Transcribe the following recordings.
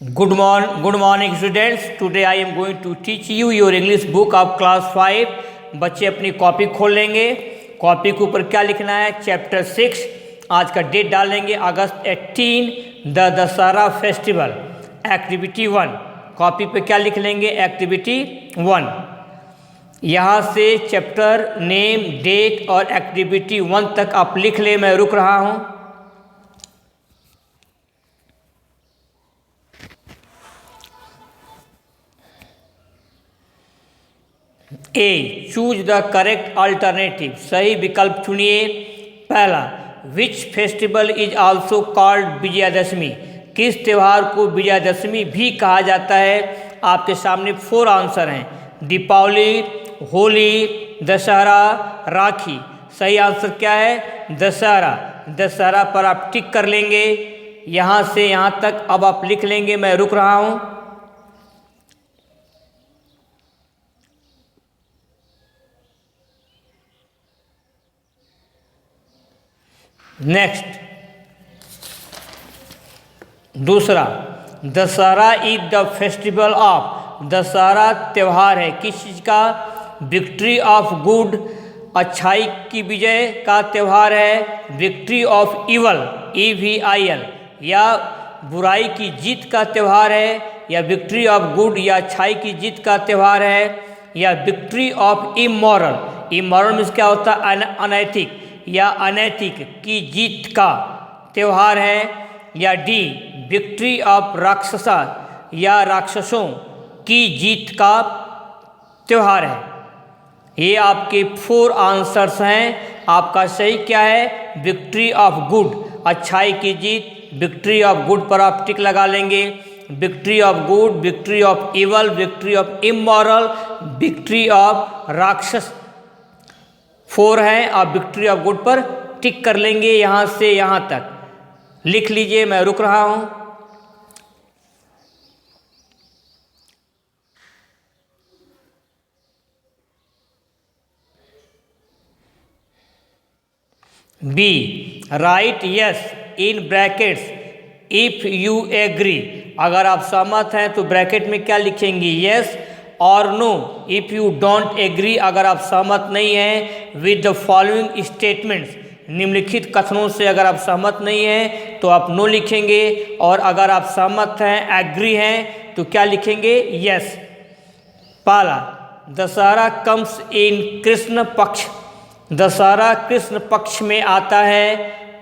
Good morning students. Today I am going to teach you your English book of class 5. बच्चे अपनी copy खोल लेंगे। Copy के ऊपर क्या लिखना है? चैप्टर 6। आज का डेट डालेंगे अगस्त 18, the Dussehra festival. Activity 1 copy पे क्या लिख लेंगे? एक्टिविटी 1। यहाँ से चैप्टर नेम, डेट और एक्टिविटी 1 तक आप लिख ले। मैं रुक रहा हूँ। ए, चूज द करेक्ट अल्टरनेटिव। सही विकल्प चुनिए। पहला, which festival is also called Vijayadashami. किस त्यौहार को विजयादशमी भी कहा जाता है? आपके सामने 4 आंसर हैं। दीपावली, होली, दशहरा, राखी। सही आंसर क्या है? दशहरा। दशहरा पर आप टिक कर लेंगे। यहाँ से यहाँ तक अब आप लिख लेंगे। मैं रुक रहा हूँ। नेक्स्ट, दूसरा, Dussehra is the festival of. Dussehra त्यौहार है किस चीज़ का? विक्ट्री ऑफ गुड, अच्छाई की विजय का त्यौहार है। विक्ट्री ऑफ इवल, EVIL, या बुराई की जीत का त्यौहार है। या विक्ट्री ऑफ गुड, या अच्छाई की जीत का त्यौहार है। या victory of immoral, immoral means क्या होता है? अनैतिक या अनैतिक की जीत का त्यौहार है। या डी, विक्ट्री ऑफ राक्षसा, या राक्षसों की जीत का त्यौहार है। ये आपके 4 आंसर्स हैं। आपका सही क्या है? विक्ट्री ऑफ गुड, अच्छाई की जीत। विक्ट्री ऑफ गुड पर आप टिक लगा लेंगे। Victory of good, victory of evil, victory of immoral, victory of राक्षस 4 हैं। आप विक्ट्री ऑफ गुड पर टिक कर लेंगे। यहाँ से यहाँ तक लिख लीजिए। मैं रुक रहा हूँ। B, right yes in brackets if you agree. अगर आप सहमत हैं तो ब्रैकेट में क्या लिखेंगे? यस और no if you don't agree. अगर आप सहमत नहीं हैं विद द फॉलोइंग स्टेटमेंट्स, निम्नलिखित कथनों से अगर आप सहमत नहीं हैं तो आप नो लिखेंगे। और अगर आप सहमत हैं, एग्री हैं, तो क्या लिखेंगे? यस। पहला, दशहरा कम्स इन कृष्ण पक्ष। दशहरा कृष्ण पक्ष में आता है।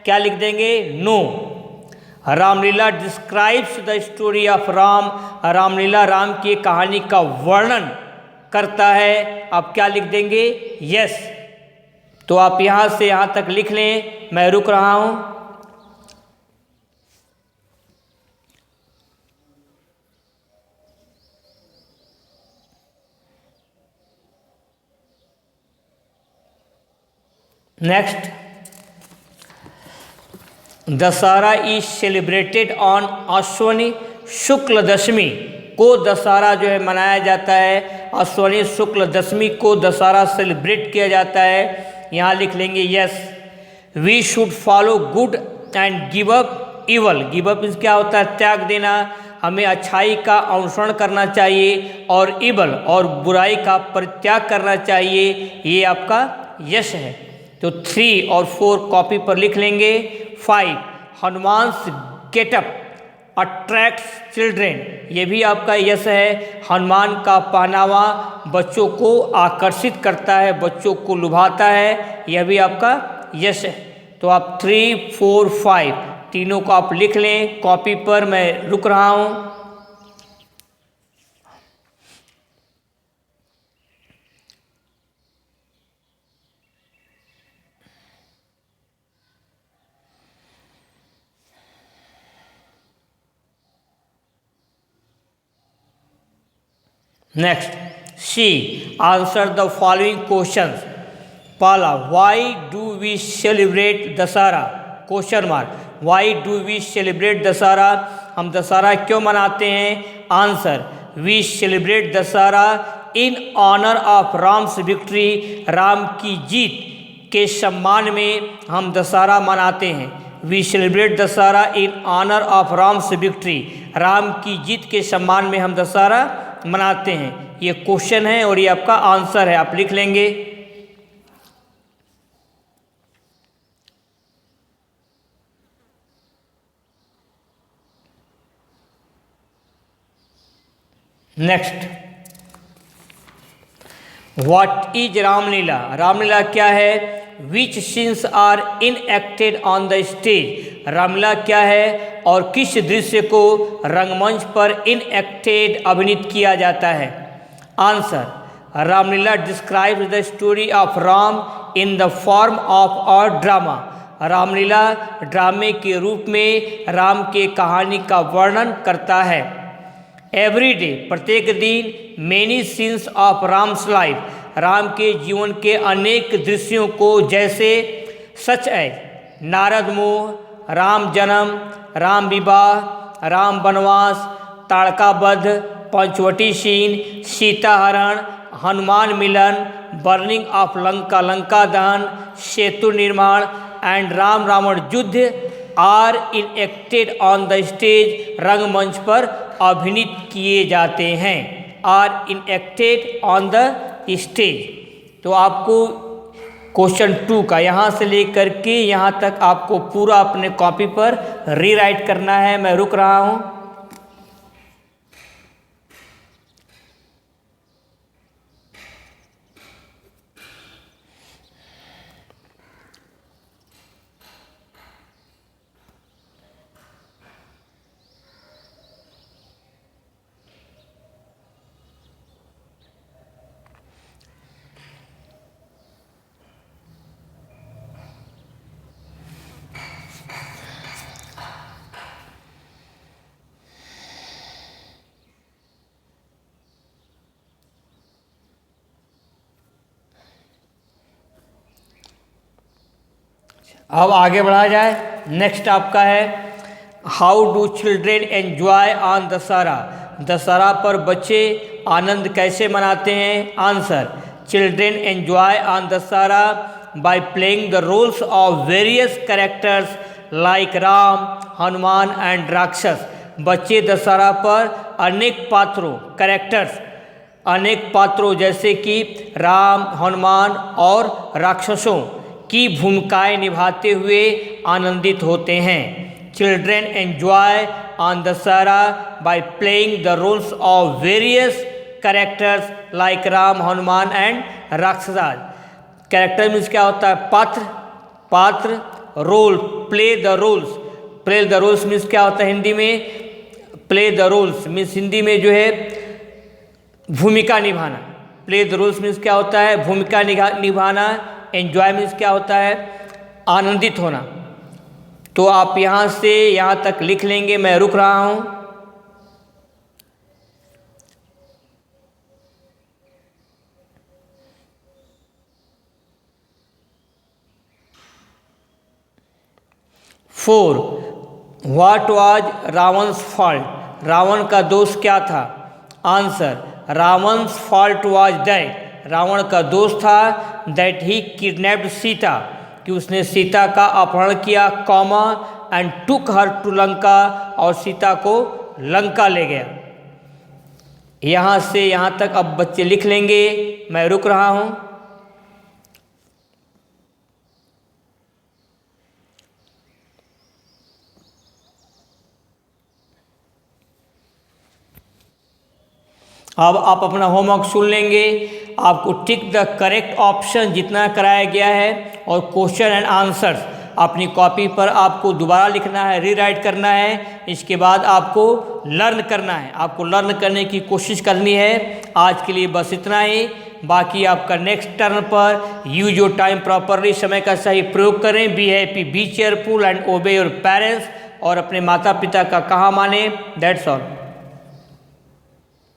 क्या लिख देंगे? No. Ramlila describes the story of Ram. Ramlila Ram की कहानी का वर्णन करता है। आप क्या लिख देंगे? यस। तो आप यहाँ से यहाँ तक लिख लें। मैं रुक रहा हूँ। Next, Dussehra is celebrated on अश्वनी शुक्ल दशमी को दशहरा जो है मनाया जाता है। अश्वनी शुक्ल दशमी को दशहरा सेलिब्रेट किया जाता है। यहाँ लिख लेंगे yes. We should follow good and give up evil. Give up means क्या होता है? त्याग देना। हमें अच्छाई का अनुसरण करना चाहिए और इवल और बुराई का परित्याग करना चाहिए। ये आपका यस है। तो 3 और 4 कॉपी पर लिख लेंगे। 5, हनुमान्स गेटअप अट्रैक्ट्स चिल्ड्रेन। ये भी आपका यस है। हनुमान का पहनावा बच्चों को आकर्षित करता है, बच्चों को लुभाता है। यह भी आपका यस है। तो आप 3, 4, 5 तीनों को आप लिख लें कॉपी पर। मैं रुक रहा हूँ। Next, C, answer the following questions. पहला, why do we celebrate Dussehra? Question mark. Why do we celebrate Dussehra? हम दशहरा क्यों मनाते हैं? Answer, we celebrate Dussehra in honour of Ram's victory. Ram की जीत के सम्मान में हम दशहरा मनाते हैं। We celebrate Dussehra in honour of Ram's victory. Ram की जीत के सम्मान में हम दशहरा मनाते हैं। ये क्वेश्चन है और ये आपका आंसर है, आप लिख लेंगे। Next, what is Ramlila? Ramlila क्या है? Which scenes are enacted on the stage? Ramlila क्या है और किस दृश्य को रंगमंच पर इनएक्टेड अभिनीत किया जाता है? Answer, Ramlila describes the story of Ram in the form of a drama. Ramlila ड्रामे के रूप में राम के कहानी का वर्णन करता है। एवरी डे, प्रत्येक दिन, many scenes of Ram's life, Ram के जीवन के अनेक दृश्यों को, जैसे सच एज नारद मोह, राम जन्म, राम विवाह, राम वनवास, ताड़का वध, Panchavati scene, Sita haran, Hanuman milan, burning of Lanka, Lanka dahan, Setu nirman and Ram Ravan yuddh are enacted on the stage, रंगमंच पर अभिनीत किए जाते हैं। Are enacted on the stage. तो आपको क्वेश्चन 2 का यहाँ से लेकर के यहाँ तक आपको पूरा अपने कॉपी पर रीराइट करना है। मैं रुक रहा हूँ। अब आगे बढ़ा जाए। नेक्स्ट आपका है, how do children enjoy on Dussehra? Dussehra पर बच्चे आनंद कैसे मनाते हैं? Answer, children enjoy on Dussehra by playing the roles of various characters like Ram, Hanuman and rakshas. बच्चे दशहरा पर अनेक पात्रों जैसे कि राम, हनुमान और राक्षसों की भूमिकाएं निभाते हुए आनंदित होते हैं। Children enjoy on Dussehra by playing the roles of various characters like Ram, Hanuman and rakshasas. Character means क्या होता है? पात्र, role, play the roles means क्या होता है हिंदी में? Play the roles means Hindi में जो है भूमिका निभाना। प्ले द रोल्स मीन्स क्या होता है? भूमिका निभाना। एंजॉय मीन्स क्या होता है? आनंदित होना। तो आप यहाँ से यहाँ तक लिख लेंगे। मैं रुक रहा हूँ। Four, what was Ravan's fault? Ravan का दोष क्या था? Answer, Ravan's fault was that, Ravan का दोष था दैट ही किडनैप्ड सीता, कि उसने सीता का अपहरण किया, comma and took her to Lanka, और सीता को लंका ले गया। यहाँ से यहाँ तक अब बच्चे लिख लेंगे। मैं रुक रहा हूँ। अब आप अपना होमवर्क सुन लेंगे। आपको टिक द करेक्ट ऑप्शन जितना कराया गया है और क्वेश्चन एंड आंसर्स अपनी कॉपी पर आपको दोबारा लिखना है, रीराइट करना है। इसके बाद आपको लर्न करना है, आपको लर्न करने की कोशिश करनी है। आज के लिए बस इतना ही। बाकी आपका नेक्स्ट टर्न पर यूज योर टाइम प्रॉपरली, समय का सही प्रयोग करें। Be happy, B cheerful and ओबे योर पेरेंट्स, और अपने माता पिता का कहा माने। That's all.